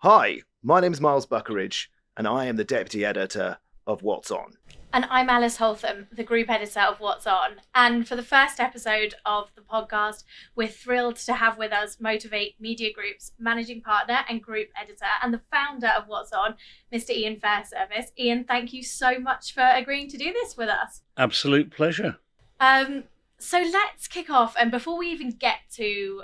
Hi, my name's Miles Buckeridge, and I am the Deputy Editor of What's On. And I'm Alice Holtham, the Group Editor of What's On. And for the first episode of the podcast, we're thrilled to have with us Motivate Media Group's Managing Partner and Group Editor and the founder of What's On, Mr. Ian Fairservice. Ian, thank you so much for agreeing to do this with us. Absolute pleasure. So let's kick off. And before we even get to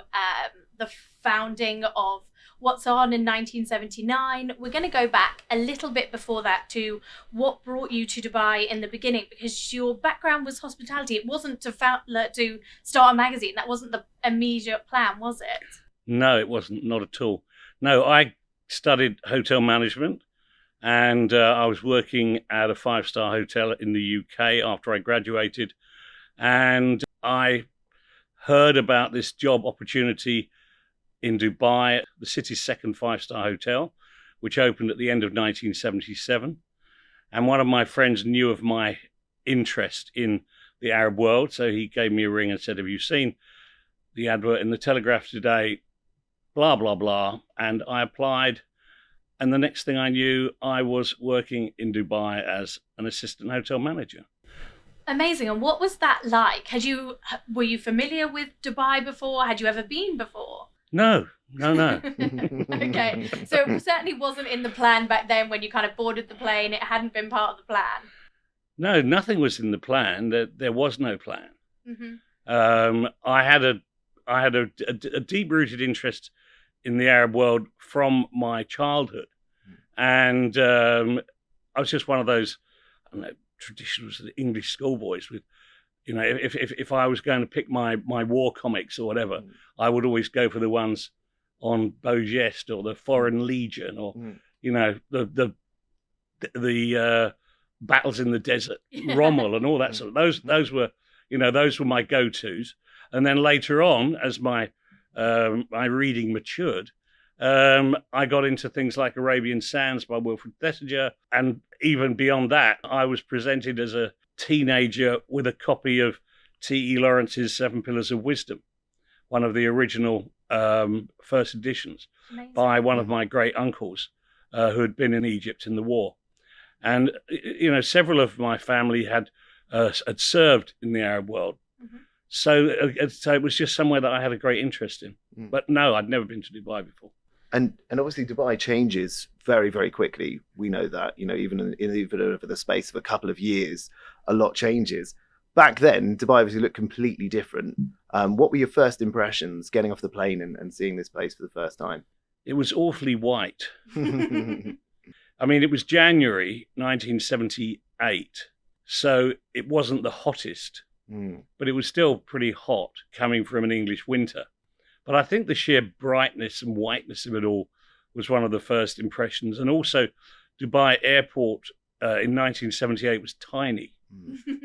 the founding of What's On in 1979, we're going to go back a little bit before that to what brought you to Dubai in the beginning, because your background was hospitality. It wasn't to start a magazine. That wasn't the immediate plan, was it? No, it wasn't, not at all. No, I studied hotel management and I was working at a five-star hotel in the UK after I graduated, and I heard about this job opportunity in Dubai, the city's second five-star hotel, which opened at the end of 1977. And one of my friends knew of my interest in the Arab world, so he gave me a ring and said, "Have you seen the advert in the Telegraph today? Blah, blah, blah." And I applied, and the next thing I knew, I was working in Dubai as an assistant hotel manager. Amazing. And what was that like? Were you familiar with Dubai before? Had you ever been before? No. Okay, so it certainly wasn't in the plan back then when you kind of boarded the plane. It hadn't been part of the plan. No, nothing was in the plan. There was no plan. Mm-hmm. I had a deep-rooted interest in the Arab world from my childhood, and I was just one of those, I don't know, traditional English schoolboys with, you know, if I was going to pick my war comics or whatever, I would always go for the ones on Beau Geste or the Foreign Legion or, you know, the battles in the desert, Rommel and all that sort of, those were my go-tos. And then later on, as my reading matured, I got into things like Arabian Sands by Wilfred Thesiger, and even beyond that, I was presented as a teenager with a copy of T.E. Lawrence's Seven Pillars of Wisdom, one of the original first editions. Amazing. By one of my great uncles who had been in Egypt in the war. And, you know, several of my family had served in the Arab world. Mm-hmm. So it was just somewhere that I had a great interest in. But no, I'd never been to Dubai before. And obviously Dubai changes very, very quickly. We know that, you know, even over the space of a couple of years, a lot changes. Back then, Dubai obviously looked completely different. What were your first impressions getting off the plane and seeing this place for the first time? It was awfully white. I mean, it was January 1978, so it wasn't the hottest, but it was still pretty hot coming from an English winter. But I think the sheer brightness and whiteness of it all was one of the first impressions. And also, Dubai Airport in 1978 was tiny.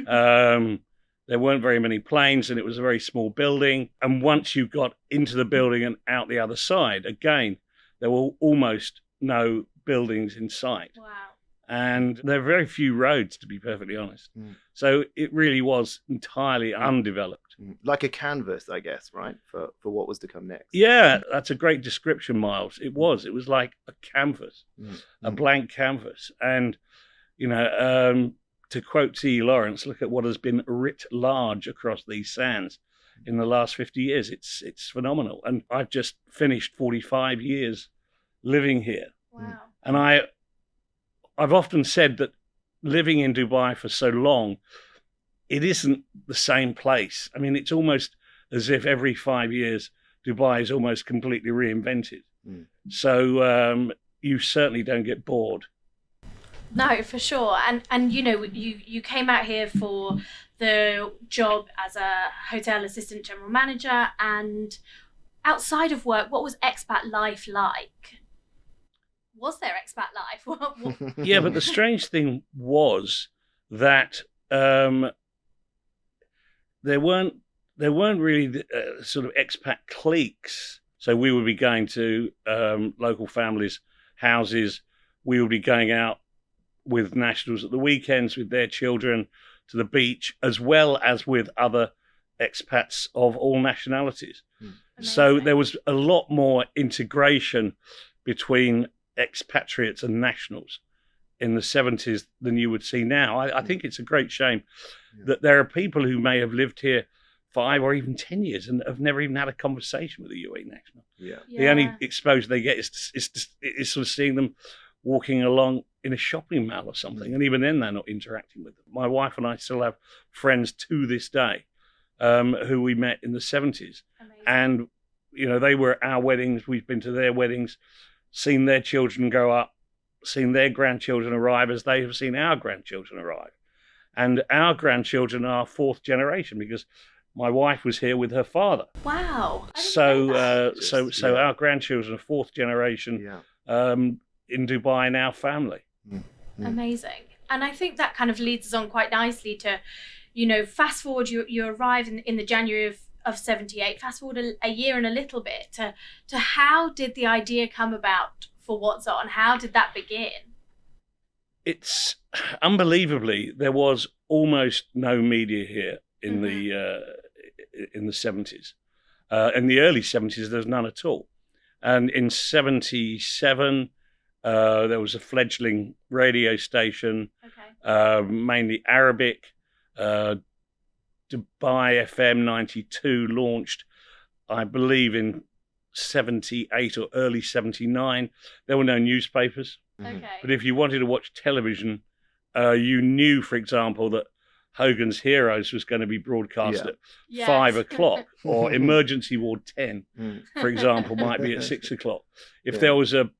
There weren't very many planes, and it was a very small building. And once you got into the building and out the other side, again, there were almost no buildings in sight. Wow. And there are very few roads, to be perfectly honest. So it really was entirely undeveloped. Like a canvas, I guess, right? For what was to come next. Yeah, that's a great description, Miles. It was like a canvas, a blank canvas. And, you know, to quote T.E. Lawrence, look at what has been writ large across these sands in the last 50 years. It's phenomenal. And I've just finished 45 years living here. Wow. And I've often said that living in Dubai for so long, it isn't the same place. I mean, it's almost as if every 5 years, Dubai is almost completely reinvented. So you certainly don't get bored. No, for sure. And you know, you came out here for the job as a hotel assistant general manager, and outside of work, what was expat life like? Was there expat life? Yeah, but the strange thing was that there weren't really sort of expat cliques. So we would be going to local families' houses. We would be going out with nationals at the weekends with their children to the beach, as well as with other expats of all nationalities. So there was a lot more integration between expatriates and nationals in the 70s than you would see now. I think it's a great shame that there are people who may have lived here 5 or even 10 years and have never even had a conversation with a UAE national. Yeah. The only exposure they get is sort of seeing them walking along in a shopping mall or something, and even then they're not interacting with them. My wife and I still have friends to this day who we met in the 70s. Amazing. And, you know, they were at our weddings, we've been to their weddings, seen their children grow up, seen their grandchildren arrive as they have seen our grandchildren arrive. And our grandchildren are 4th generation because my wife was here with her father. Wow. I didn't know that. So our grandchildren are 4th generation in Dubai in our family. Amazing. And I think that kind of leads us on quite nicely to, you know, fast forward, you arrive in the January of 78, fast forward a year and a little bit to how did the idea come about for What's On? How did that begin? It's unbelievably, there was almost no media here in the 70s. In the early 70s, there was none at all. And in 77, there was a fledgling radio station, mainly Arabic. Dubai FM 92 launched, I believe, in 78 or early 79. There were no newspapers. But if you wanted to watch television, you knew, for example, that Hogan's Heroes was going to be broadcast at 5 o'clock, or Emergency Ward 10, for example, might be at 6 o'clock. If there was a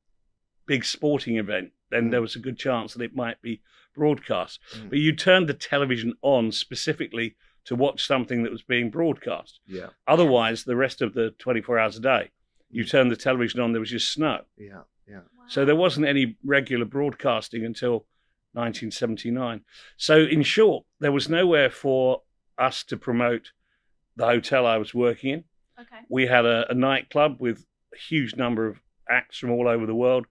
big sporting event, then there was a good chance that it might be broadcast. But you turned the television on specifically to watch something that was being broadcast. Otherwise, the rest of the 24 hours a day, you turned the television on, there was just snow. Wow. So there wasn't any regular broadcasting until 1979. So in short, there was nowhere for us to promote the hotel I was working in. We had a nightclub with a huge number of acts from all over the world.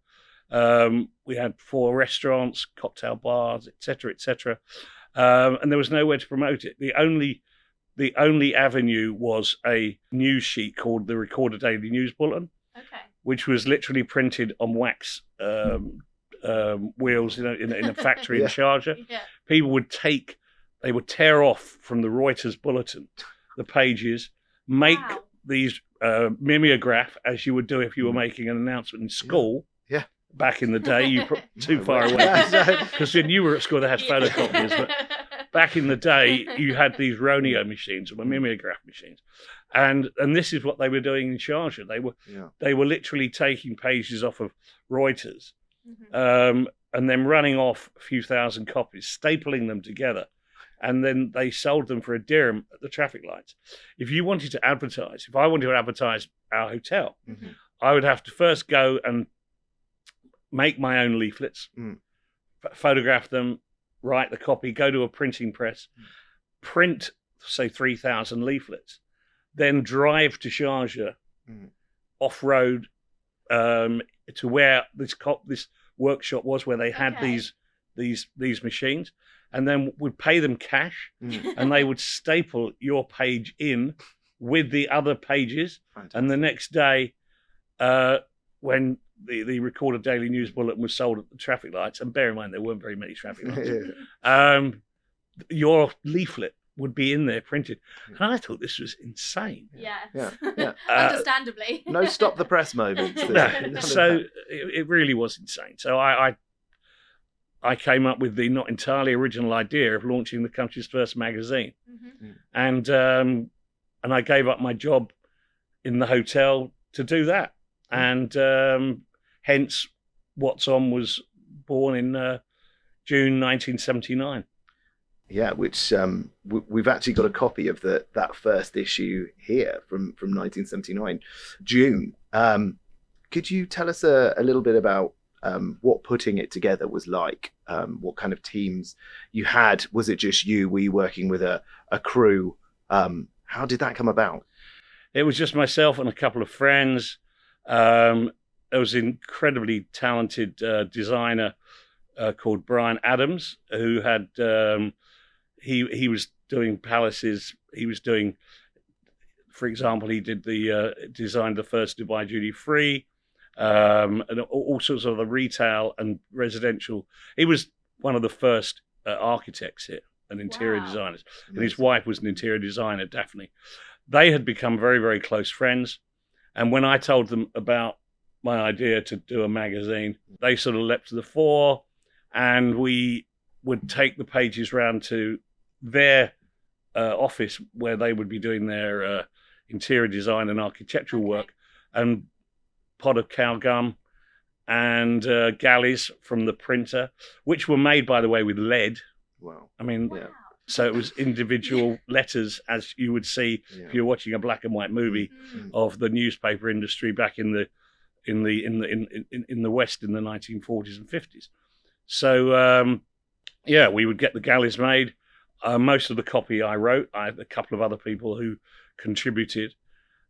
We had 4 restaurants, cocktail bars, etc., etc. And there was nowhere to promote it. The only avenue was a news sheet called the Recorder Daily News Bulletin, which was literally printed on wax wheels in a factory in Sharjah. People would tear off from the Reuters bulletin the pages, make these mimeograph, as you would do if you were making an announcement in school. Back in the day, you put too far away because when you were at school, they had photocopiers. But back in the day, you had these Roneo machines or mimeograph machines, and this is what they were doing in Sharjah. They were literally taking pages off of Reuters, and then running off a few thousand copies, stapling them together, and then they sold them for a dirham at the traffic lights. If I wanted to advertise our hotel, I would have to first go and make my own leaflets, photograph them, write the copy, go to a printing press, print, say, 3,000 leaflets, then drive to Sharjah, off-road, to where this workshop was, where they had these machines, and then would pay them cash, and they would staple your page in with the other pages. And the next day, when the Recorder Daily News Bulletin was sold at the traffic lights, and bear in mind there weren't very many traffic lights, your leaflet would be in there printed. And I thought this was insane. Understandably. No stop the press moments. So it really was insane. So I came up with the not entirely original idea of launching the country's first magazine. And I gave up my job in the hotel to do that. And hence, What's On was born in June 1979. Yeah, which we've actually got a copy of that first issue here from 1979, June. Could you tell us a little bit about what putting it together was like? What kind of teams you had? Was it just you? Were you working with a crew? How did that come about? It was just myself and a couple of friends. There was an incredibly talented designer called Brian Adams, who had he was doing palaces. He was doing, for example, he did designed the first Dubai duty free. and all sorts of the retail and residential. He was one of the first architects here and interior designers. And his wife was an interior designer, Daphne. They had become very, very close friends. And when I told them about my idea to do a magazine, they sort of leapt to the fore, and we would take the pages round to their office where they would be doing their interior design and architectural work, and pot of cow gum and galleys from the printer, which were made, by the way, with lead. Wow. I mean, Wow. so it was individual letters, as you would see if you're watching a black and white movie of the newspaper industry back in the West in the 1940s and 50s. So we would get the galleys made. Most of the copy I wrote. I had a couple of other people who contributed.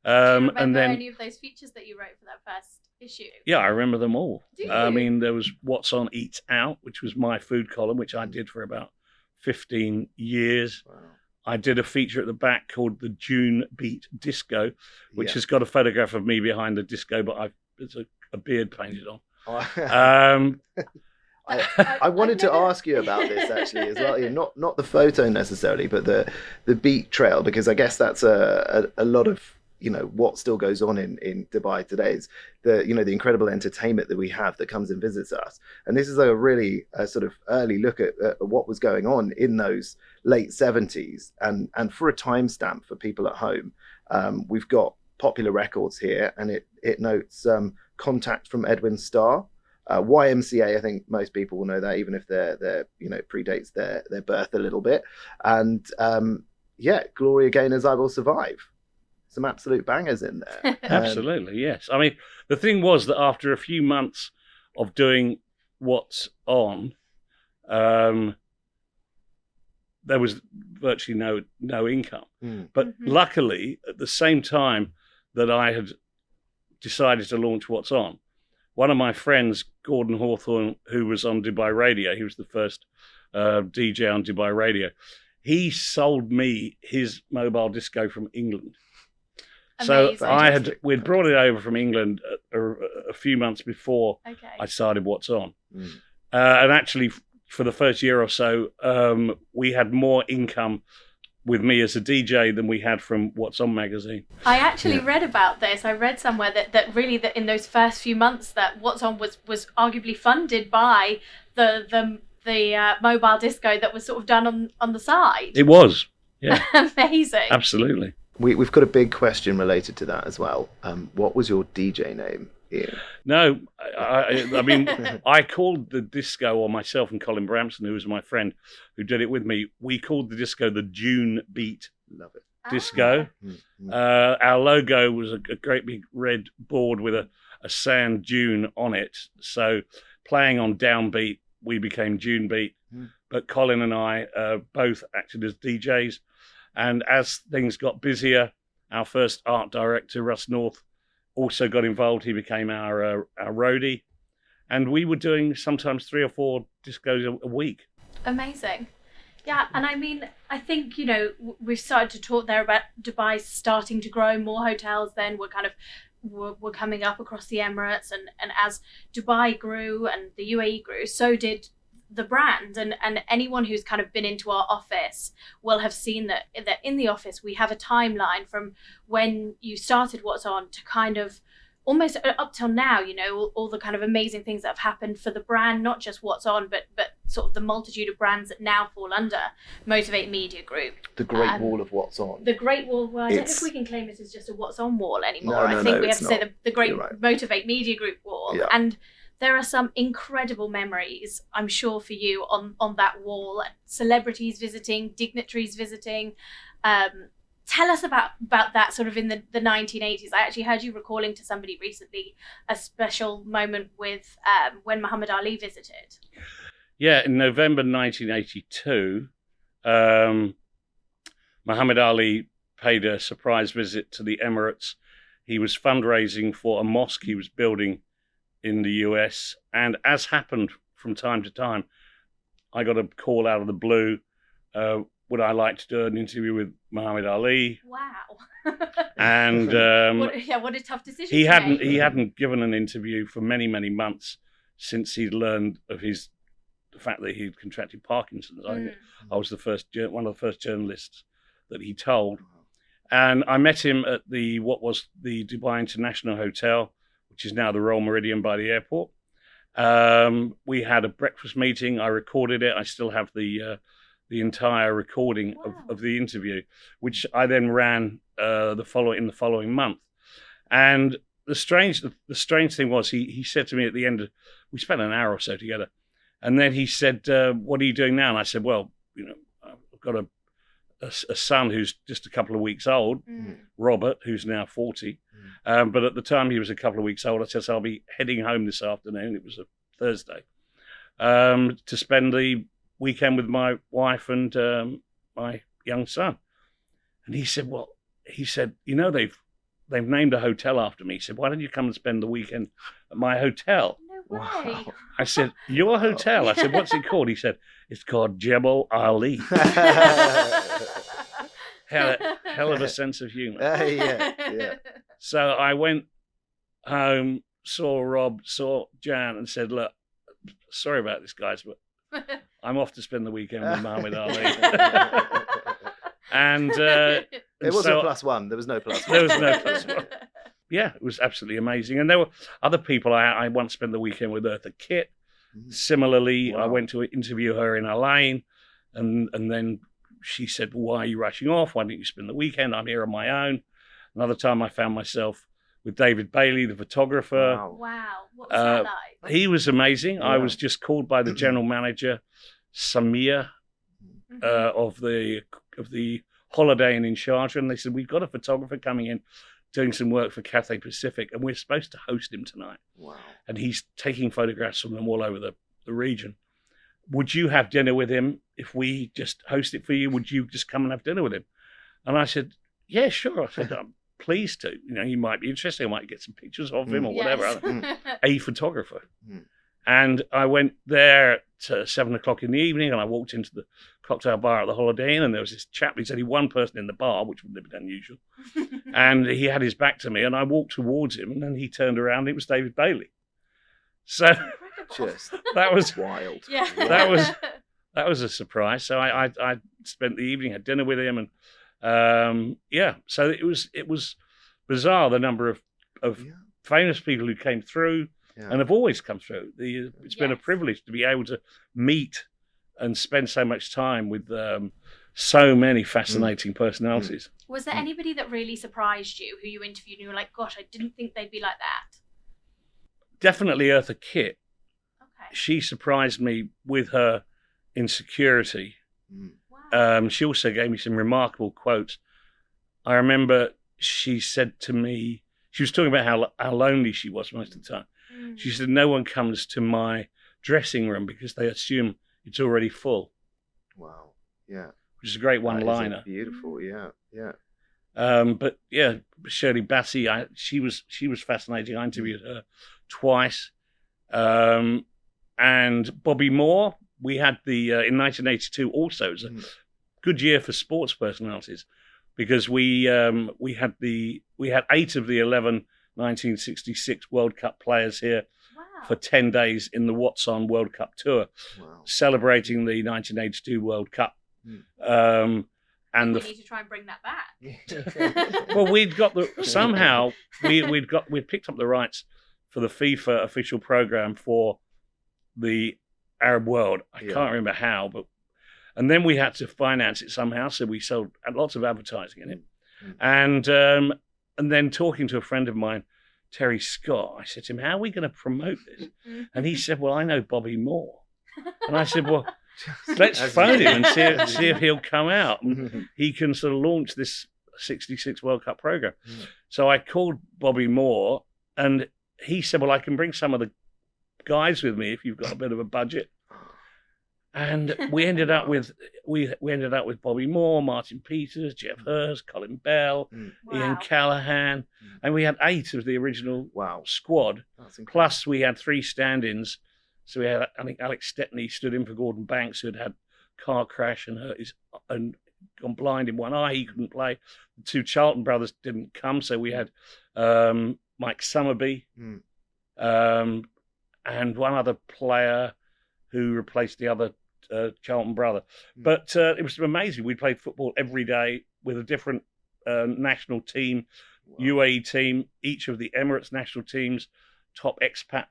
Do you remember and then any of those features that you wrote for that first issue? yeah, I remember them all. Do you? I mean, there was What's On Eats Out, which was my food column, which I did for about 15 years. Wow. I did a feature at the back called the June Beat Disco, which has got a photograph of me behind the disco, but it's a beard painted on. I wanted to ask you about this actually as well. Not the photo necessarily, but the beat trail, because I guess that's a lot of what still goes on in Dubai today is the incredible entertainment that we have that comes and visits us. And this is a really sort of early look at what was going on in those late 70s. And for a timestamp for people at home, we've got Popular Records here, and it notes Contact from Edwin Starr. YMCA, I think most people will know that, even if they're predates their birth a little bit. And Gloria Gaynor's I Will Survive. Some absolute bangers in there. Absolutely, yes. I mean, the thing was that after a few months of doing What's On, there was virtually no income. But luckily, at the same time that I had decided to launch What's On, one of my friends, Gordon Hawthorne, who was on Dubai Radio, he was the first DJ on Dubai Radio, he sold me his mobile disco from England. Amazing. So we'd brought it over from England a few months before I started What's On. And actually, for the first year or so, we had more income with me as a DJ than we had from What's On magazine. I actually read about this. I read somewhere that really that in those first few months that What's On was arguably funded by the mobile disco that was sort of done on the side. It was, yeah. Amazing. Absolutely. We've got a big question related to that as well. What was your DJ name, Ian? No, I mean, I called the disco, or myself and Colin Bramson, who was my friend who did it with me, we called the disco the June Beat Disco. Our logo was a great big red board with a sand dune on it. So playing on downbeat, we became June Beat. But Colin and I both acted as DJs. And as things got busier, our first art director, Russ North, also got involved. He became our roadie. And we were doing sometimes 3 or 4 discos a week. Amazing. Yeah, and I mean, I think, we've started to talk there about Dubai starting to grow, more hotels then. We're coming up across the Emirates. And as Dubai grew and the UAE grew, so did the brand, and anyone who's kind of been into our office will have seen that in the office we have a timeline from when you started What's On to kind of almost up till now, all the kind of amazing things that have happened for the brand, not just What's On, but sort of the multitude of brands that now fall under Motivate Media Group. The Great Wall of What's On. The Great Wall, well, I don't know if we can claim it as just a What's On wall anymore. No, I think we have it's to say the Great right. Motivate Media Group wall. Yeah. And there are some incredible memories, I'm sure, for you on that wall. Celebrities visiting, dignitaries visiting. Tell us about that sort of in the 1980s. I actually heard you recalling to somebody recently a special moment with when Muhammad Ali visited. Yeah, in November 1982, Muhammad Ali paid a surprise visit to the Emirates. He was fundraising for a mosque he was building in the US, and as happened from time to time, I got a call out of the blue would I like to do an interview with Muhammad Ali? Wow. And what a tough decision. he to make. hadn't given an interview for many, many months since he'd learned of the fact that he'd contracted Parkinson's. I was one of the first journalists that he told. And I met him at what was the Dubai International Hotel, which is now the Royal Meridian by the airport. We had a breakfast meeting. I recorded it. I still have the entire recording of the interview, which I then ran in the following month. And the strange thing was he said to me at the end, we spent an hour or so together, and then he said, "What are you doing now?" And I said, "Well, I've got a son who's just a couple of weeks old, Robert, who's now 40. But at the time he was a couple of weeks old. I said, so I'll be heading home this afternoon. It was a Thursday, to spend the weekend with my wife and my young son." And he said, they've named a hotel after me. He said, "Why don't you come and spend the weekend at my hotel?" No way. Wow. I said, "Your hotel?" I said, "What's it called?" He said, "It's called Jebel Ali." Hell of a sense of humor. Yeah. So I went home, saw Rob, saw Jan, and said, "Look, sorry about this, guys, but I'm off to spend the weekend with Muhammad Ali." And it wasn't a +1. There was no +1. There was no +1. Yeah, it was absolutely amazing. And there were other people. I once spent the weekend with Eartha Kitt. Similarly, I went to interview her in Elaine, and then she said, "Why are you rushing off? Why don't you spend the weekend? I'm here on my own." Another time I found myself with David Bailey, the photographer. Wow. What was that like? He was amazing. Yeah. I was just called by the general manager, Samir, of the Holiday Inn in Sharjah, and they said, "We've got a photographer coming in doing some work for Cathay Pacific, and we're supposed to host him tonight. Wow. And he's taking photographs from them all over the region. Would you have dinner with him if we just host it for you? Would you just come and have dinner with him?" And I said, "Yeah, sure." I said, "I'm pleased to. He might be interesting. I might get some pictures of him or whatever." A photographer. And I went there to 7:00 in the evening, and I walked into the cocktail bar at the Holiday Inn, and there was this chap. He's only one person in the bar, which wouldn't have been unusual. And he had his back to me, and I walked towards him, and then he turned around, and it was David Bailey. So Just that was wild. Yeah. that was a surprise. So I spent the evening, had dinner with him, and so it was bizarre, the number of famous people who came through and have always come through. It's been a privilege to be able to meet and spend so much time with so many fascinating personalities. Was there anybody that really surprised you, who you interviewed and you were like, "Gosh, I didn't think they'd be like that"? Definitely Eartha Kitt. Okay. She surprised me with her insecurity. Wow. She also gave me some remarkable quotes. I remember she said to me, she was talking about how lonely she was most of the time. She said, "No one comes to my dressing room because they assume it's already full." Wow. Yeah. Which is a great That is one-liner. Beautiful. Yeah. But yeah, Shirley Bassey, she was fascinating. I interviewed her twice. And Bobby Moore, we had in 1982 also. It was a good year for sports personalities, because we had 8 of the 11 1966 World Cup players here for 10 days in the What's On World Cup tour, celebrating the 1982 World Cup. And we need to try and bring that back. well, we'd picked up the rights for the FIFA official program for the Arab world. I can't remember how, and then we had to finance it somehow, so we sold lots of advertising in it. And then talking to a friend of mine, Terry Scott, I said to him, "How are we going to promote this?" And he said, "Well, I know Bobby Moore." And I said, "Well, let's phone him and see if he'll come out and he can sort of launch this 66 World Cup program." So I called Bobby Moore, and he said, "Well, I can bring some of the guys with me if you've got a bit of a budget." And we ended up with Bobby Moore, Martin Peters, Jeff Hurst, Colin Bell, Ian Callahan, and we had 8 of the original squad. Plus we had 3 stand-ins. So we had, I think, Alex Stepney stood in for Gordon Banks, who had car crash and hurt and gone blind in one eye. He couldn't play. The two Charlton brothers didn't come, so we had Mike Summerby and one other player who replaced the other Charlton brother. But it was amazing. We played football every day with a different national team, UAE team, each of the Emirates national teams, top expat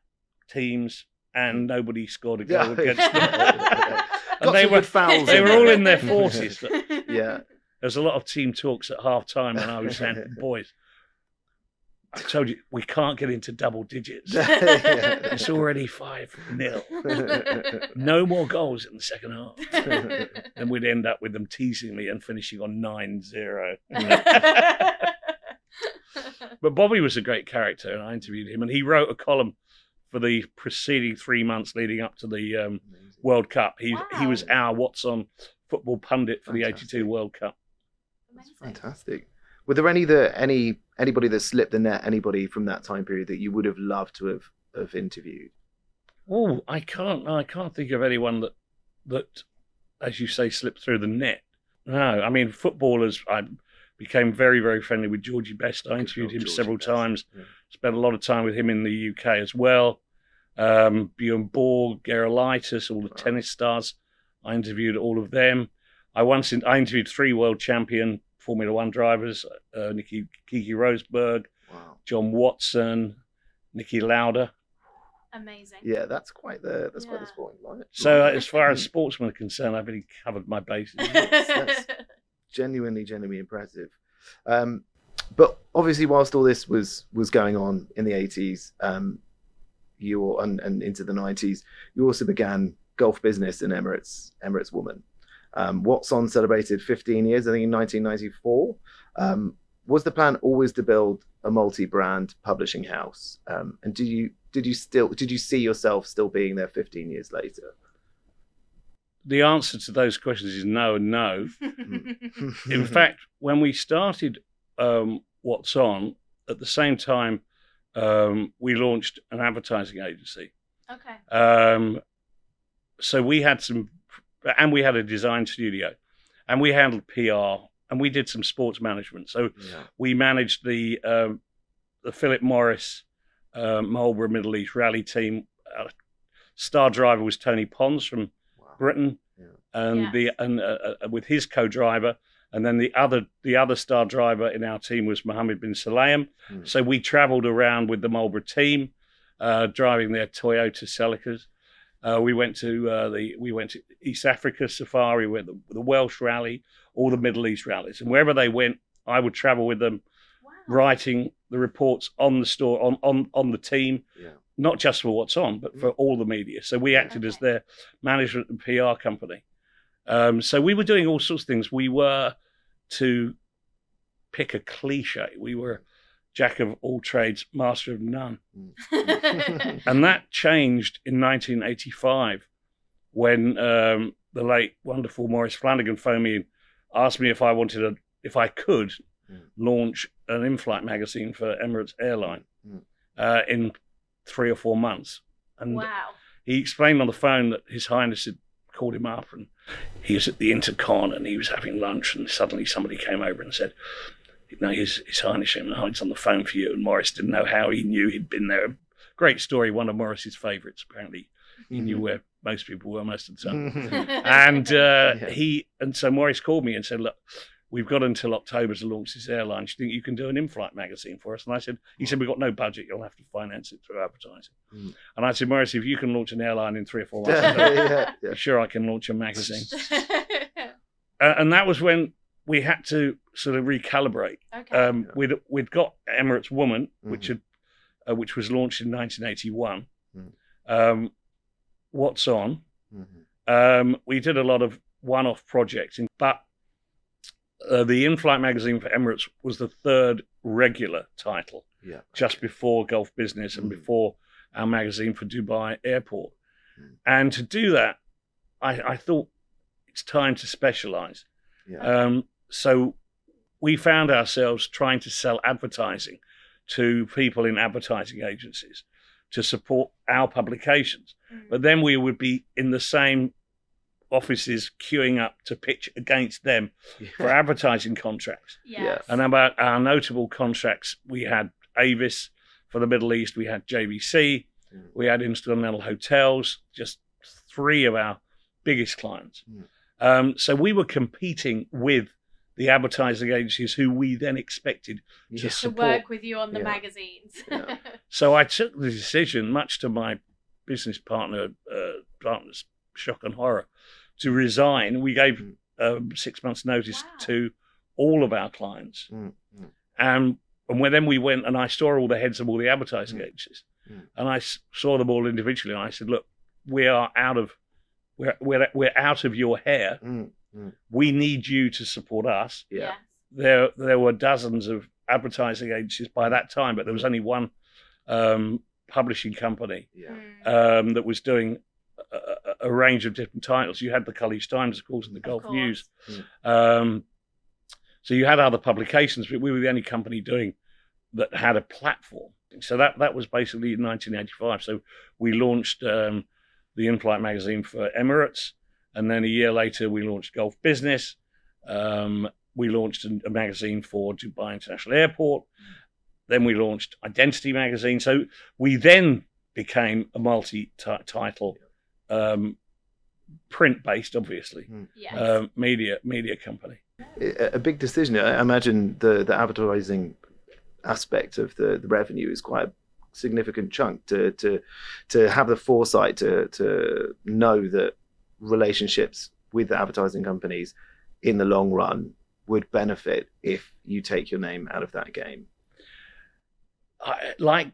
teams, and nobody scored a goal against them. And they were all in their 40s. But there was a lot of team talks at half time when I was saying, boys, I told you, we can't get into double digits. It's already 5-0. No more goals in the second half. Then we'd end up with them teasing me and finishing on 9-0. But Bobby was a great character, and I interviewed him, and he wrote a column for the preceding 3 months leading up to the World Cup. He was our What's On football pundit for the '82 World Cup. That's fantastic. Were there anybody that slipped the net, anybody from that time period that you would have loved to have interviewed? Oh, I can't think of anyone that, as you say, slipped through the net. No, I mean, footballers, I became very, very friendly with Georgie Best. I interviewed him several times, spent a lot of time with him in the UK as well. Bjorn Borg, Gerolaitis, all the tennis stars. I interviewed all of them. I interviewed 3 world champion Formula One drivers, Kiki Rosberg, John Watson, Niki Lauda. Amazing. Yeah, that's quite the sporting line. So as far as sportsmen are concerned, I've really covered my bases. That's genuinely impressive. But obviously, whilst all this was going on in the 80s, and into the 90s, you also began golf business in Emirates Woman. What's On celebrated 15 years, I think, in 1994. Was the plan always to build a multi-brand publishing house? And did you see yourself still being there 15 years later? The answer to those questions is no and no. In fact, when we started What's On, at the same time, we launched an advertising agency. Okay. So we had we had a design studio, and we handled PR, and we did some sports management. So we managed the Philip Morris Marlborough Middle East rally team. Star driver was Tony Pons from Britain, and with his co-driver, and then the other star driver in our team was Mohammed bin Sulayem. So we travelled around with the Marlborough team, driving their Toyota Celicas. We went to East Africa Safari, we went to the Welsh Rally, all the Middle East rallies, and wherever they went, I would travel with them, writing the reports on the store, on the team, not just for What's On, but for all the media. So we acted as their management and PR company. So we were doing all sorts of things. We were, to pick a cliche, we were Jack of all trades, master of none. And that changed in 1985 when the late, wonderful Maurice Flanagan phoned me and asked me if I could launch an in-flight magazine for Emirates Airline in 3 or 4 months. And he explained on the phone that His Highness had called him up, and he was at the Intercon and he was having lunch, and suddenly somebody came over and said, "No, His Highness is on the phone for you." And Maurice didn't know how he knew he'd been there. Great story, one of Maurice's favourites. Apparently, he knew where most people were most of the time. And so Maurice called me and said, "Look, we've got until October to launch this airline. Do you think you can do an in-flight magazine for us?" And he said, "We've got no budget. You'll have to finance it through advertising." And I said, "Maurice, if you can launch an airline in 3 or 4 months, I'm sure I can launch a magazine." And that was when we had to sort of recalibrate. We'd got Emirates Woman, which was launched in 1981. What's On? We did a lot of one-off projects, but the in-flight magazine for Emirates was the 3rd regular title, just before Golf Business and before our magazine for Dubai Airport. And to do that, I thought it's time to specialise. So we found ourselves trying to sell advertising to people in advertising agencies to support our publications. But then we would be in the same offices queuing up to pitch against them for Yeah. advertising contracts. Yes. And about our notable contracts, we had Avis for the Middle East, we had JVC, we had Intercontinental Hotels, just 3 of our biggest clients. So we were competing with the advertising agencies who we then expected Yeah. to To support. work with you on the Yeah. magazines. Yeah. So I took the decision, much to my business partner's shock and horror, to resign. We gave 6 months' notice Wow. to all of our clients. Mm, mm. And then we went and I saw all the heads of all the advertising agencies. And I saw them all individually. And I said, look, we're out of your hair. We need you to support us. Yeah. Yes. There were dozens of advertising agencies by that time, but there was only one publishing company Yeah. that was doing a range of different titles. You had the College Times, of course, and the Gulf course. News. So you had other publications, but we were the only company doing that had a platform. So that was basically in 1985. So we launched the in-flight magazine for Emirates, and then a year later we launched Gulf Business. We launched a magazine for Dubai International Airport. Then we launched Identity magazine. So we then became a multi-title, print-based, obviously, Yes. media company. A big decision. I imagine the advertising aspect of the revenue is quite a significant chunk to have the foresight to know that relationships with advertising companies in the long run would benefit if you take your name out of that game. Like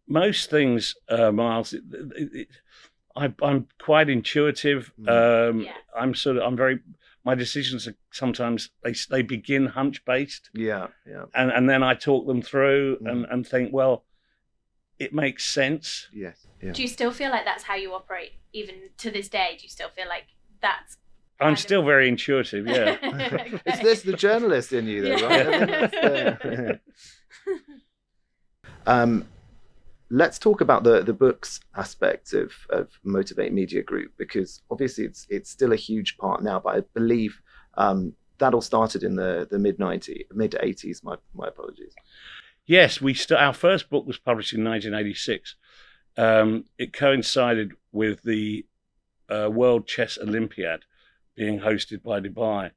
most things, Miles, I'm quite intuitive. I'm very. My decisions are sometimes they begin hunch based. Yeah. And then I talk them through and think, well, it makes sense. Yes. Yeah. Do you still feel like that's how you operate even to this day? Do you still feel like that's I'm still very intuitive. Yeah. Okay. There's the journalist in you, though, right? I think that's let's talk about the books aspect of Motivate Media Group, because obviously it's still a huge part now, but I believe that all started in the mid 80s. My apologies. Yes, our first book was published in 1986. It coincided with the World Chess Olympiad being hosted by Dubai,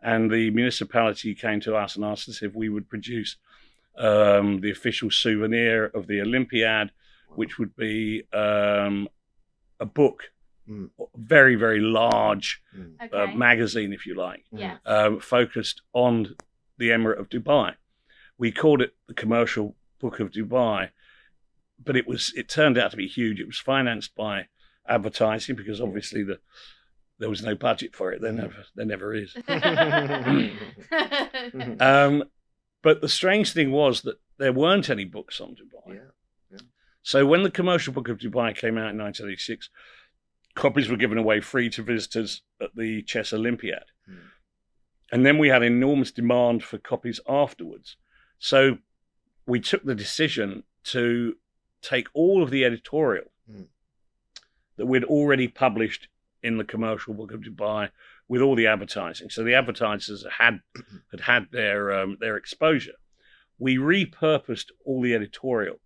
and the municipality came to us and asked us if we would produce the official souvenir of the Olympiad, which would be a book, very, very large Okay. magazine, if you like, Yeah. focused on the Emirate of Dubai. We called it the Commercial Book of Dubai, but it turned out to be huge. It was financed by advertising because obviously there was no budget for it. There never is. But the strange thing was that there weren't any books on Dubai. Yeah. So when the Commercial Book of Dubai came out in 1986, copies were given away free to visitors at the Chess Olympiad. And then we had enormous demand for copies afterwards. So we took the decision to take all of the editorial that we'd already published in the Commercial Book of Dubai with all the advertising. So the advertisers had their exposure. We repurposed all the editorial.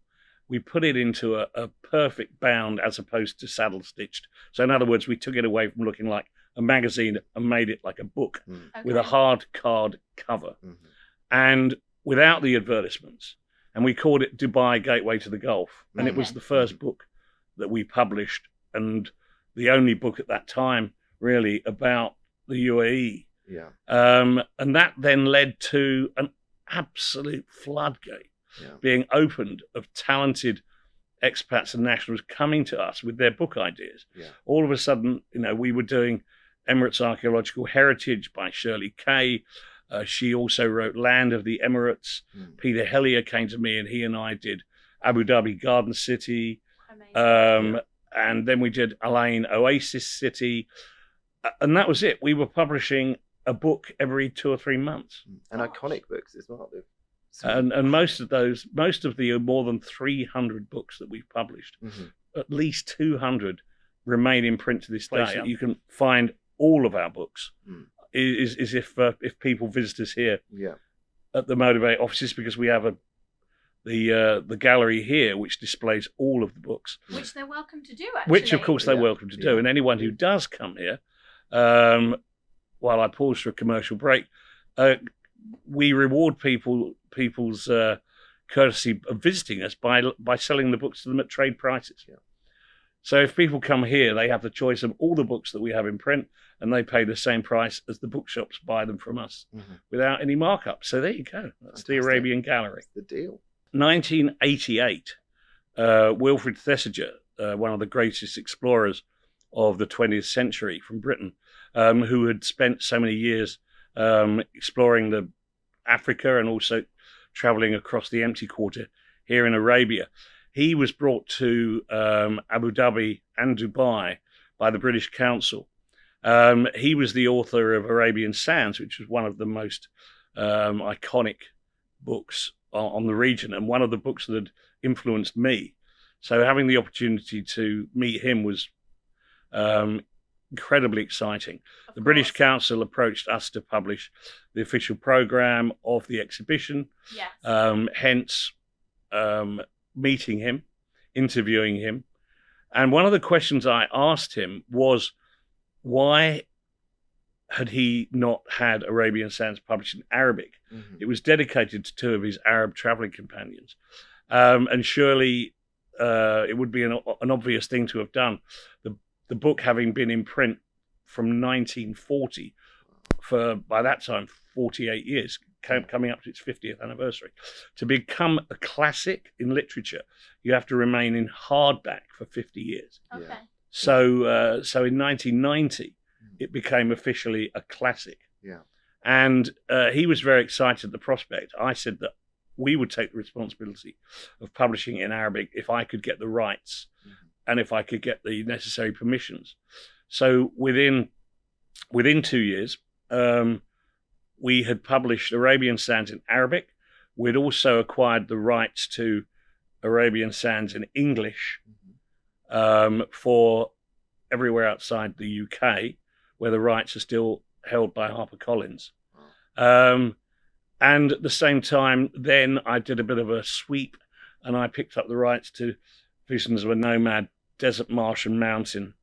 We put it into a perfect bound as opposed to saddle stitched. So in other words, we took it away from looking like a magazine and made it like a book with a hard card cover and without the advertisements. And we called it Dubai Gateway to the Gulf. And it was the first book that we published and the only book at that time really about the UAE. Yeah. And that then led to an absolute floodgate being opened of talented expats and nationals coming to us with their book ideas. All of a sudden, we were doing Emirates Archaeological Heritage by Shirley Kay. She also wrote Land of the Emirates. Peter Hellier came to me and he and I did Abu Dhabi Garden City. And then we did Al-Ain Oasis City. And that was it. We were publishing a book every 2 or 3 months. And iconic books as well. And most of the more than 300 books that we've published, at least 200 remain in print to this day. Yeah. You can find all of our books. Mm. Is if people visit us here Yeah. at the Motivate offices, because we have the gallery here which displays all of the books, Which they're welcome to do, actually. which of course they're Yeah. welcome to do. Yeah. And anyone who does come here, while I pause for a commercial break, we reward people's courtesy of visiting us by selling the books to them at trade prices. Yeah. So if people come here, they have the choice of all the books that we have in print, and they pay the same price as the bookshops buy them from us without any markup. So there you go. That's the Arabian Gallery. That's the deal. 1988, Wilfrid Thesiger, one of the greatest explorers of the 20th century from Britain, who had spent so many years exploring Africa and also traveling across the Empty Quarter here in Arabia. He was brought to Abu Dhabi and Dubai by the British Council. He was the author of Arabian Sands, which was one of the most iconic books on the region, and one of the books that had influenced me. So having the opportunity to meet him was incredibly exciting. The British Council approached us to publish the official programme of the exhibition. Yes. Hence, meeting him, interviewing him. And one of the questions I asked him was, why had he not had Arabian Sands published in Arabic? Mm-hmm. It was dedicated to two of his Arab travelling companions. And surely it would be an obvious thing to have done. The book having been in print from 1940 for, by that time, 48 years, coming up to its 50th anniversary. To become a classic in literature, you have to remain in hardback for 50 years. Okay. Yeah. So in 1990, it became officially a classic. Yeah. And he was very excited at the prospect. I said that we would take the responsibility of publishing it in Arabic if I could get the rights and if I could get the necessary permissions. So within 2 years, we had published Arabian Sands in Arabic. We'd also acquired the rights to Arabian Sands in English for everywhere outside the UK, where the rights are still held by HarperCollins. And at the same time, then I did a bit of a sweep, and I picked up the rights to Visions of a Nomad, Desert, Marsh and Mountain,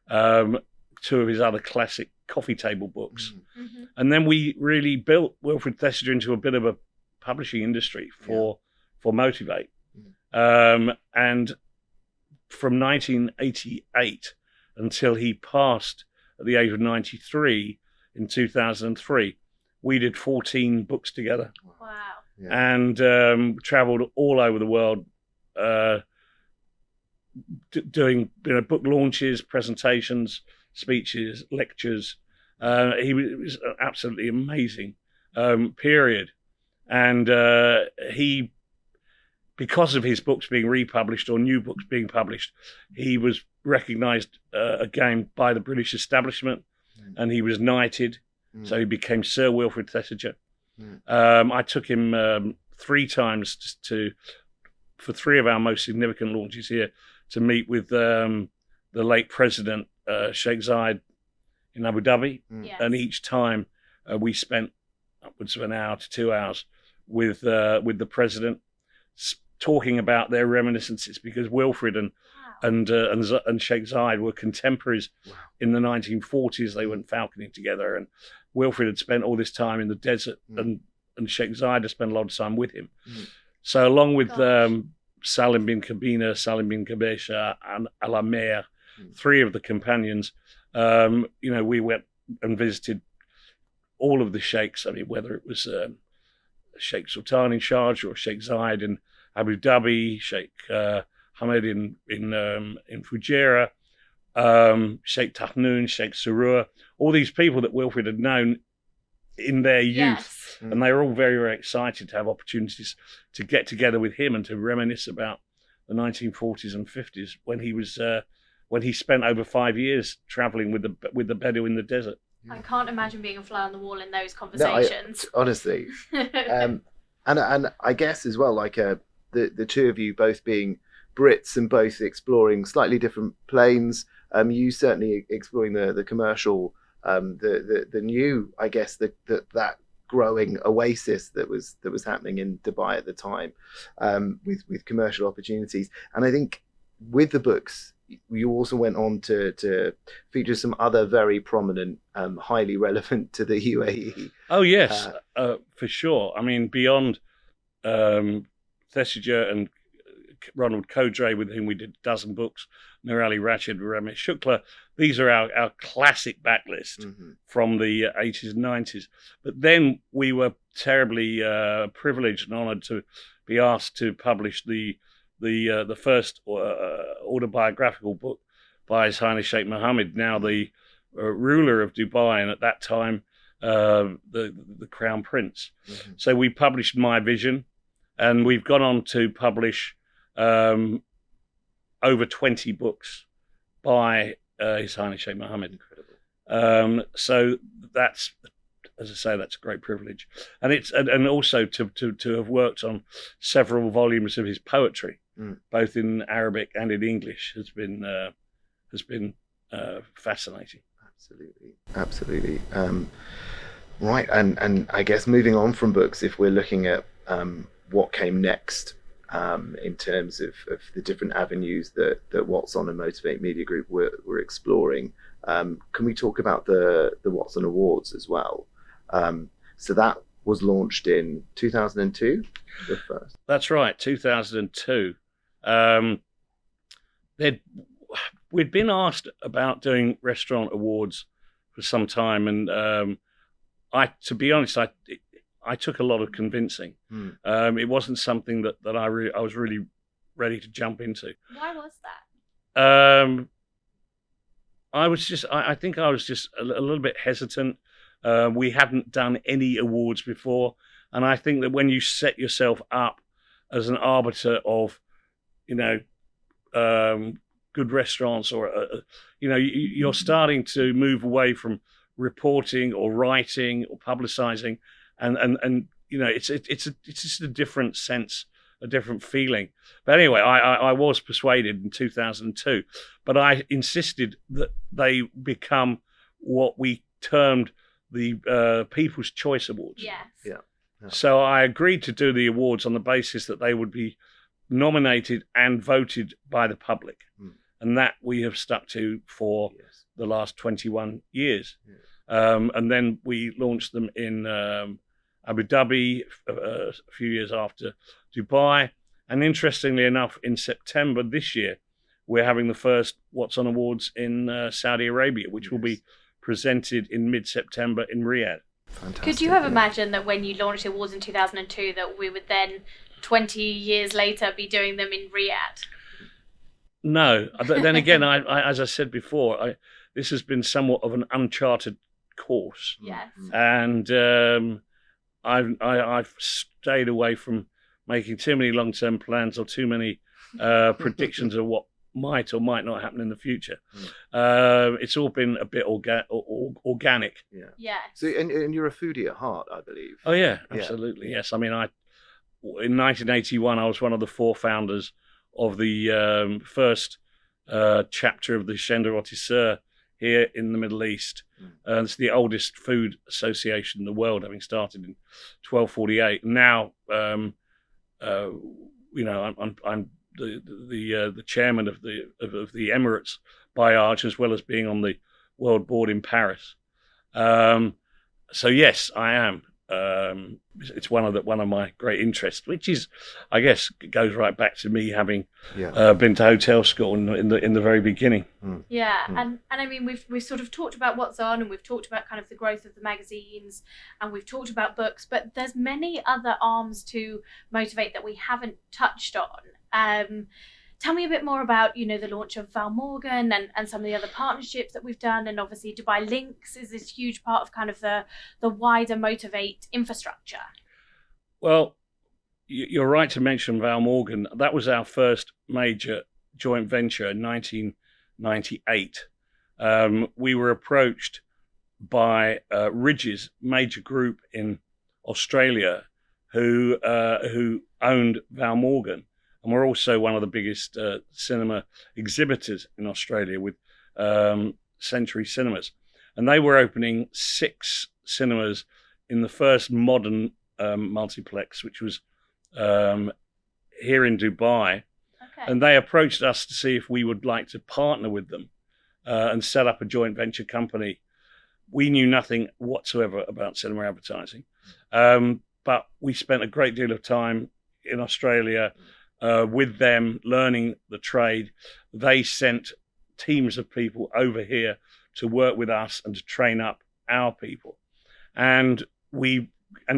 two of his other classic coffee table books. Mm-hmm. And then we really built Wilfrid Thesiger into a bit of a publishing industry for Motivate. And from 1988 until he passed at the age of 93 in 2003, we did 14 books together. Wow. Yeah. And traveled all over the world, doing book launches, presentations, speeches, lectures. It was an absolutely amazing period. And he, because of his books being republished or new books being published, he was recognised again by the British establishment, and he was knighted. So he became Sir Wilfrid Thesiger. I took him 3 times for 3 of our most significant launches here to meet with the late president, Sheikh Zayed, in Abu Dhabi. Yes. And each time we spent upwards of an hour to 2 hours with the president, talking about their reminiscences, because Wilfrid and Sheikh Zayed were contemporaries. Wow. In the 1940s. They went falconing together, and Wilfrid had spent all this time in the desert, and Sheikh Zayed had spent a lot of time with him. So along with Salim bin Kabina, Salim bin Kabesha, and Al-Amer, 3 of the companions, we went and visited all of the sheikhs. I mean, whether it was Sheikh Sultan in Sharjah or Sheikh Zayed in Abu Dhabi, Sheikh Hamid in Fujairah, Sheikh Tahnoon, Sheikh Surur, all these people that Wilfrid had known in their youth. Yes. And they were all very, very excited to have opportunities to get together with him and to reminisce about the 1940s and 50s when he was when he spent over 5 years traveling with the Bedou in the desert. I can't imagine being a fly on the wall in those conversations. No, honestly. And I guess as well, like the 2 of you both being Brits and both exploring slightly different planes. You certainly exploring the commercial, the new, I guess, that growing oasis that was happening in Dubai at the time, with commercial opportunities. And I think with the books, you also went on to feature some other very prominent, highly relevant to the UAE. Oh yes, for sure. I mean, beyond Thesiger and Ronald Codray, with whom we did a dozen books, Nurali Rashid, Ramesh Shukla, these are our classic backlist from the 80s and 90s. But then we were terribly privileged and honoured to be asked to publish the first autobiographical book by His Highness Sheikh Mohammed, now the ruler of Dubai, and at that time the Crown Prince. So we published My Vision, and we've gone on to publish over 20 books by His Highness Sheikh Mohammed. Incredible. So that's, as I say, that's a great privilege, and it's and also to have worked on several volumes of his poetry, both in Arabic and in English, has been fascinating. Absolutely. Right, and I guess moving on from books, if we're looking at what came next, in terms of the different avenues that What's On and Motivate Media Group were exploring, can we talk about the What's On Awards as well? So that was launched in 2002, the first. That's right, 2002. We'd been asked about doing restaurant awards for some time, and to be honest, I took a lot of convincing. It wasn't something that I was really ready to jump into. Why was that? I think I was just a little bit hesitant. We hadn't done any awards before, and I think that when you set yourself up as an arbiter of, good restaurants, or you're starting to move away from reporting or writing or publicizing, and it's just a different sense, a different feeling. But anyway, I was persuaded in 2002, but I insisted that they become what we termed the People's Choice Awards. Yes. Yeah. So I agreed to do the awards on the basis that they would be nominated and voted by the public, and that we have stuck to for the last 21 years. And then we launched them in Abu Dhabi a few years after Dubai, and interestingly enough, in September this year, we're having the first What's On Awards in Saudi Arabia, which will be presented in mid-September in Riyadh. Fantastic. Could you have imagined that when you launched the awards in 2002 that we would then 20 years later be doing them in Riyadh? No. Then again, I as I said before, this has been somewhat of an uncharted course. Yes. And I've stayed away from making too many long-term plans or too many predictions of what might or might not happen in the future. It's all been a bit organic. Yeah. So, and you're a foodie at heart, I believe. Oh yeah, absolutely. Yes. I mean, in 1981, I was one of the 4 founders of the first chapter of the Chaîne de Rôtisseurs here in the Middle East. It's the oldest food association in the world, having started in 1248. Now, I'm the chairman of the Emirates Bayage, as well as being on the World Board in Paris. So yes, I am. It's one of my great interests, which is, I guess, goes right back to me having been to hotel school in the very beginning. And I mean, we've sort of talked about What's On, and we've talked about kind of the growth of the magazines, and we've talked about books, but there's many other arms to Motivate that we haven't touched on. Tell me a bit more about, the launch of Val Morgan and some of the other partnerships that we've done. And obviously Dubai Links is this huge part of kind of the wider Motivate infrastructure. Well, you're right to mention Val Morgan. That was our first major joint venture in 1998. We were approached by Ridges, major group in Australia, who owned Val Morgan, and we're also one of the biggest cinema exhibitors in Australia with Century Cinemas. And they were opening 6 cinemas in the first modern multiplex, which was here in Dubai. Okay. And they approached us to see if we would like to partner with them and set up a joint venture company. We knew nothing whatsoever about cinema advertising, but we spent a great deal of time in Australia with them, learning the trade. They sent teams of people over here to work with us and to train up our people. And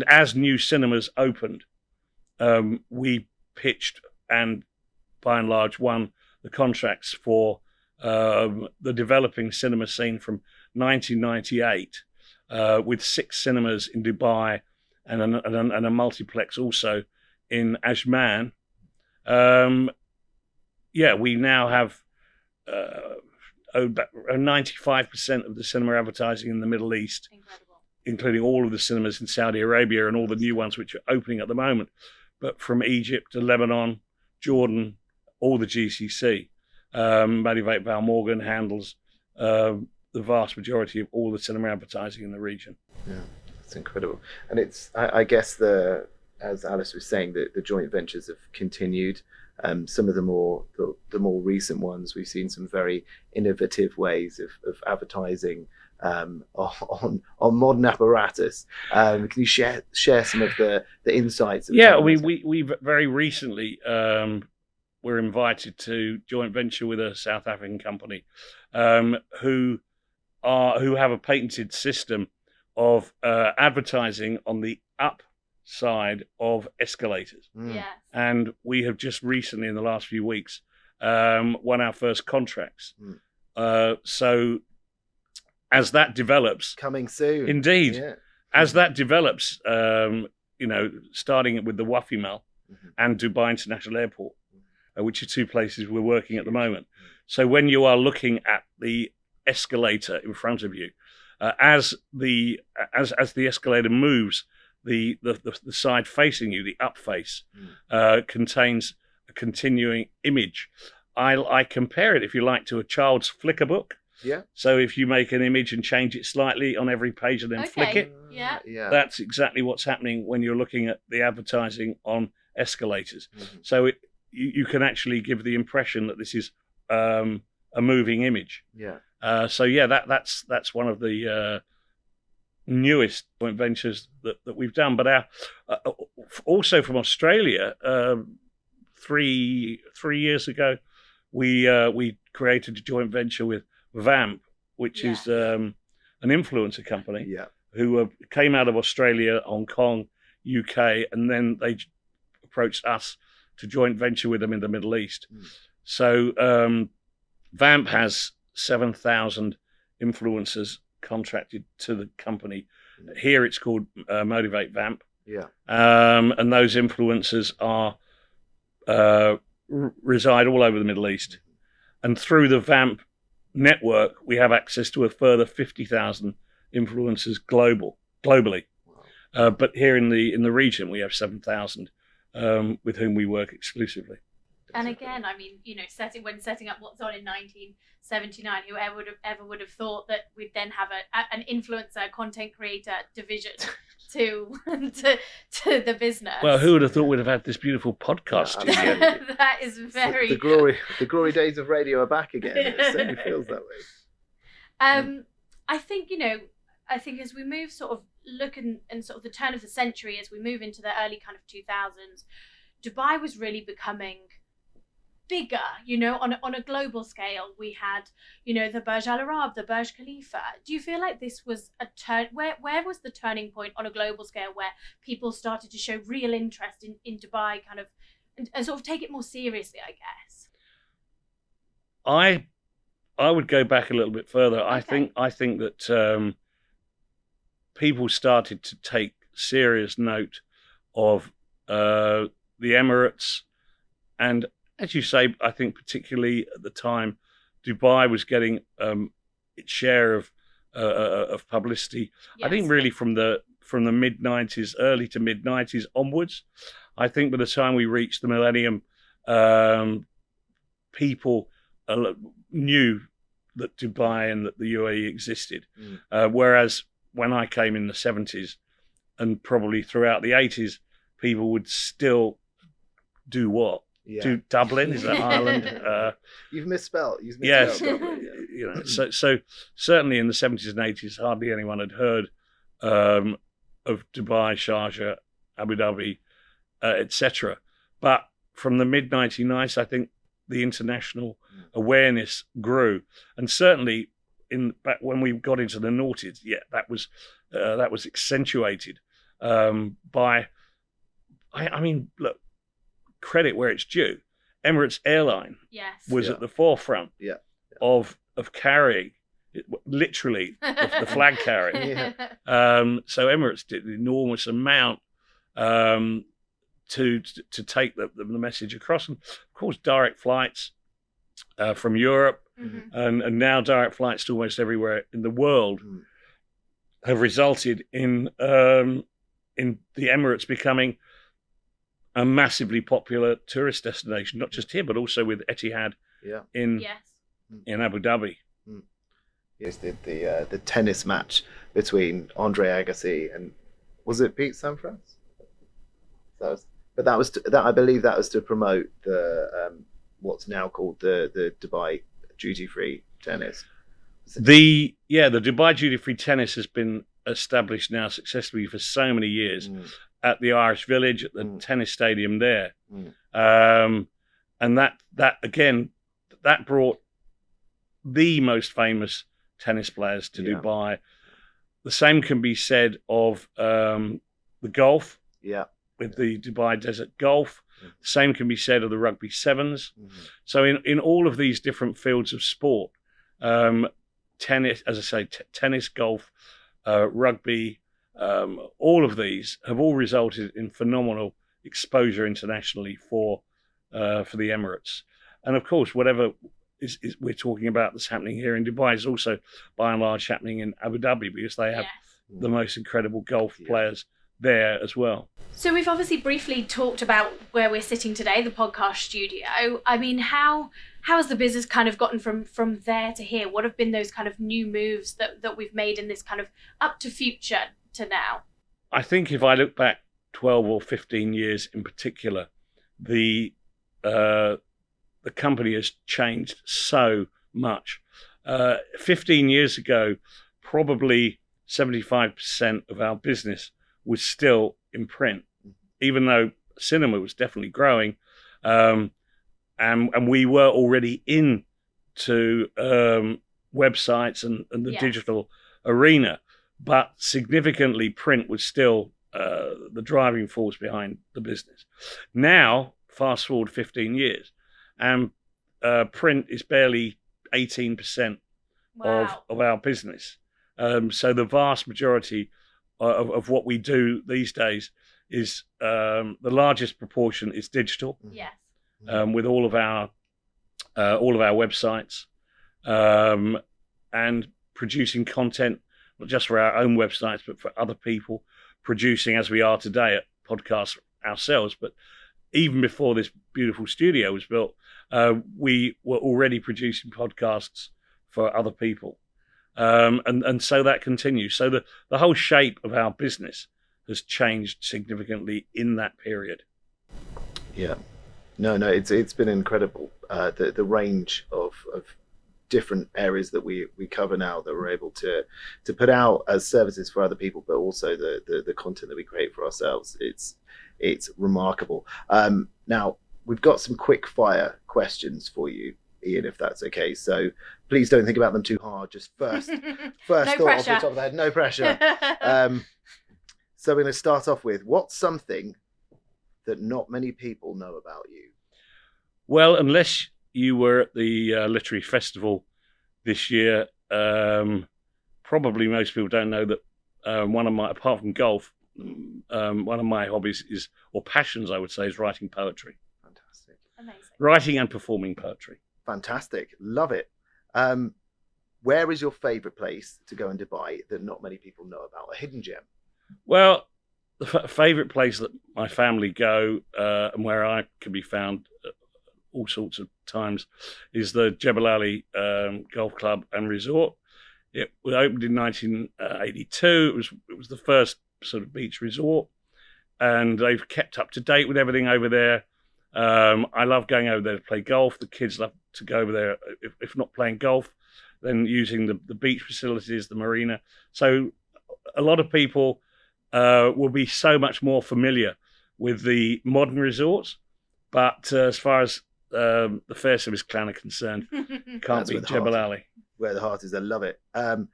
as new cinemas opened, we pitched and by and large won the contracts for the developing cinema scene from 1998 with 6 cinemas in Dubai and a multiplex also in Ajman. We now have 95% of the cinema advertising in the Middle East. Incredible. Including all of the cinemas in Saudi Arabia and all the new ones which are opening at the moment. But from Egypt to Lebanon, Jordan, all the GCC. Motivate Val Morgan handles the vast majority of all the cinema advertising in the region. Yeah, that's incredible. And it's, I guess, as Alice was saying, the joint ventures have continued. Some of the more recent ones, we've seen some very innovative ways of advertising on modern apparatus. Can you share some of the insights? Yeah, we very recently were invited to joint venture with a South African company who have a patented system of advertising on the up side of escalators. Yes. And we have just recently, in the last few weeks, won our first contracts. So as that develops, coming soon, indeed, yeah. As that develops, starting with the Wafi Mall and Dubai International Airport, which are 2 places we're working at the moment. So when you are looking at the escalator in front of you, as the escalator moves, the side facing you, the up face, contains a continuing image. I compare it, if you like, to a child's flicker book. Yeah. So if you make an image and change it slightly on every page and then flick it, Yeah. that's exactly what's happening when you're looking at the advertising on escalators. So you can actually give the impression that this is a moving image. Yeah. That's one of the newest joint ventures that we've done. But also from Australia, 3 years ago, we created a joint venture with Vamp, which is an influencer company who came out of Australia, Hong Kong, UK, and then they approached us to joint venture with them in the Middle East. So Vamp has 7,000 influencers contracted to the company. Here it's called Motivate Vamp. Yeah. And those influencers reside all over the Middle East. And through the Vamp network, we have access to a further 50,000 influencers globally. Wow. But here in the region, we have 7,000 with whom we work exclusively. And again, I mean, when setting up What's On in 1979, whoever would have thought that we'd then have an influencer, content creator division to the business. Well, who would have thought we'd have had this beautiful podcast studio? That is very the glory days of radio are back again. It certainly feels that way. I think as we move sort of looking and sort of the turn of the century, as we move into the early kind of 2000s, Dubai was really becoming bigger, on a global scale. We had, the Burj Al Arab, the Burj Khalifa. Do you feel like this was a turn? Where was the turning point on a global scale where people started to show real interest in Dubai, kind of, and sort of take it more seriously, I guess? I would go back a little bit further. Okay. I think that people started to take serious note of the Emirates, and as you say, I think particularly at the time, Dubai was getting its share of publicity. Yes. I think really from the mid-90s, early to mid-90s onwards. I think by the time we reached the millennium, people knew that Dubai and that the UAE existed. Whereas when I came in the 70s and probably throughout the 80s, people would still do what? Yeah. Do Dublin? Is that Ireland? You've misspelled. Yes. Dublin, yeah. So certainly in the 70s and 80s, hardly anyone had heard of Dubai, Sharjah, Abu Dhabi, etc. But from the mid-1990s, I think the international awareness grew, and certainly back when we got into the noughties, that was accentuated by. I mean, look, credit where it's due. Emirates Airline was at the forefront of carrying, literally, the flag carrying. So Emirates did an enormous amount to take the message across. And of course, direct flights from Europe and now direct flights to almost everywhere in the world have resulted in the Emirates becoming a massively popular tourist destination, not just here, but also with Etihad in Abu Dhabi. Yes, the tennis match between Andre Agassi and was it Pete Sampras? I believe that was to promote the what's now called the Dubai duty-free tennis. The Dubai duty-free tennis has been established now successfully for so many years at the Irish Village, at the tennis stadium there, and that again brought the most famous tennis players to Dubai. The same can be said of the golf. With the Dubai Desert Golf. The same can be said of the rugby sevens. So in all of these different fields of sport, tennis, as I say, tennis, golf, rugby, all of these have all resulted in phenomenal exposure internationally for the Emirates. And of course, whatever is we're talking about that's happening here in Dubai is also by and large happening in Abu Dhabi, because they have the most incredible golf players there as well. So we've obviously briefly talked about where we're sitting today, the podcast studio. I mean, how has the business kind of gotten from there to here? What have been those kind of new moves that we've made in this kind of up to future to now? I think if I look back 12 or 15 years in particular, the company has changed so much. 15 years ago, probably 75% of our business was still in print, even though cinema was definitely growing, and we were already into websites and the digital arena, but significantly print was still the driving force behind the business. Now, fast forward 15 years, and print is barely 18% of our business. So the vast majority of what we do these days is the largest proportion is digital. Yes. With all of our websites, and producing content not just for our own websites but for other people, producing as we are today at podcasts ourselves. But even before this beautiful studio was built, we were already producing podcasts for other people. And so that continues. So the whole shape of our business has changed significantly in that period. Yeah. No, it's been incredible. The range of different areas that we cover now that we're able to put out as services for other people, but also the content that we create for ourselves. It's remarkable. Now we've got some quick fire questions for you, Ian, if that's okay. So please don't think about them too hard. Just first No thought pressure. off the top of the head. No pressure. So we're going to start off with, what's something that not many people know about you? Well, unless you were at the literary festival this year, probably most people don't know that apart from golf, one of my hobbies or passions, I would say, is writing poetry. Fantastic. Amazing. Writing and performing poetry. Fantastic. Love it. Where is your favorite place to go in Dubai that not many people know about? A hidden gem? Well, the favorite place that my family go and where I can be found all sorts of times, is the Jebel Ali Golf Club and Resort. It was opened in 1982. It was the first sort of beach resort, and they've kept up to date with everything over there. I love going over there to play golf. The kids love to go over there, if not playing golf, then using the beach facilities, the marina. So a lot of people will be so much more familiar with the modern resorts, but as far as the Fairservice clan are concerned, can't beat Jebel Ali. Where the heart is, I love it. And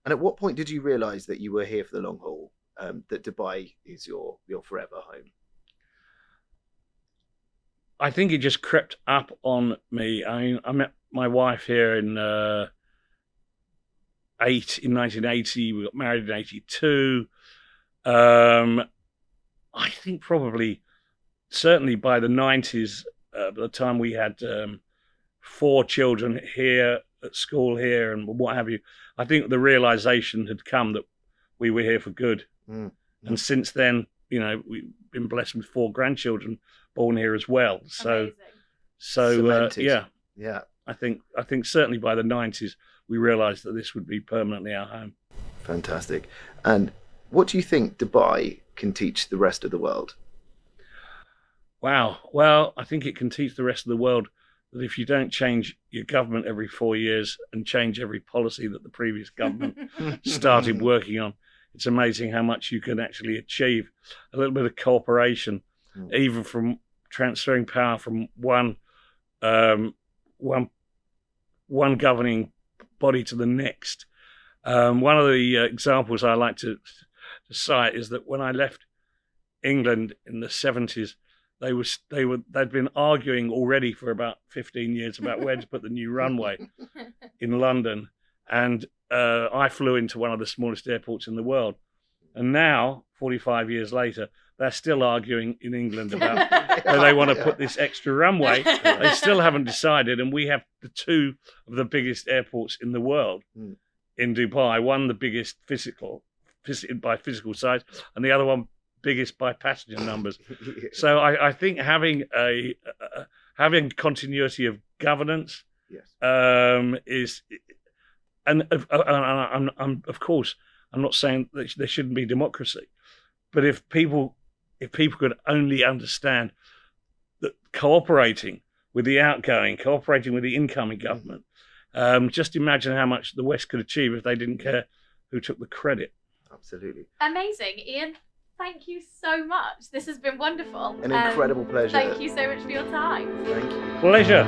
at what point did you realise that you were here for the long haul? That Dubai is your forever home? I think it just crept up on me. I mean, I met my wife here in 1980. We got married in 82. I think probably, certainly by the 90s, by the time we had 4 children here at school here and what have you, I think the realization had come that we were here for good. And since then, you know, we've been blessed with 4 grandchildren born here as well. So yeah. I think certainly by the 90s we realized that this would be permanently our home. Fantastic. And what do you think Dubai can teach the rest of the world? Wow. Well, I think it can teach the rest of the world that if you don't change your government every 4 years and change every policy that the previous government started working on, it's amazing how much you can actually achieve. A little bit of cooperation, even from transferring power from one governing body to the next. One of the examples I like to cite is that when I left England in the 70s, they'd been arguing already for about 15 years about where to put the new runway in London, and I flew into one of the smallest airports in the world. And now, 45 years later, they're still arguing in England about where they want to put this extra runway. They still haven't decided, and we have the 2 of the biggest airports in the world in Dubai. One the biggest by physical size, and the other one biggest by passenger numbers. So I think having having continuity of governance is, and of course, I'm not saying that there shouldn't be democracy, but if people could only understand that cooperating with the outgoing, cooperating with the incoming government, just imagine how much the West could achieve if they didn't care who took the credit. Absolutely. Amazing. Ian, thank you so much. This has been wonderful. An incredible pleasure. Thank you so much for your time. Thank you. Pleasure.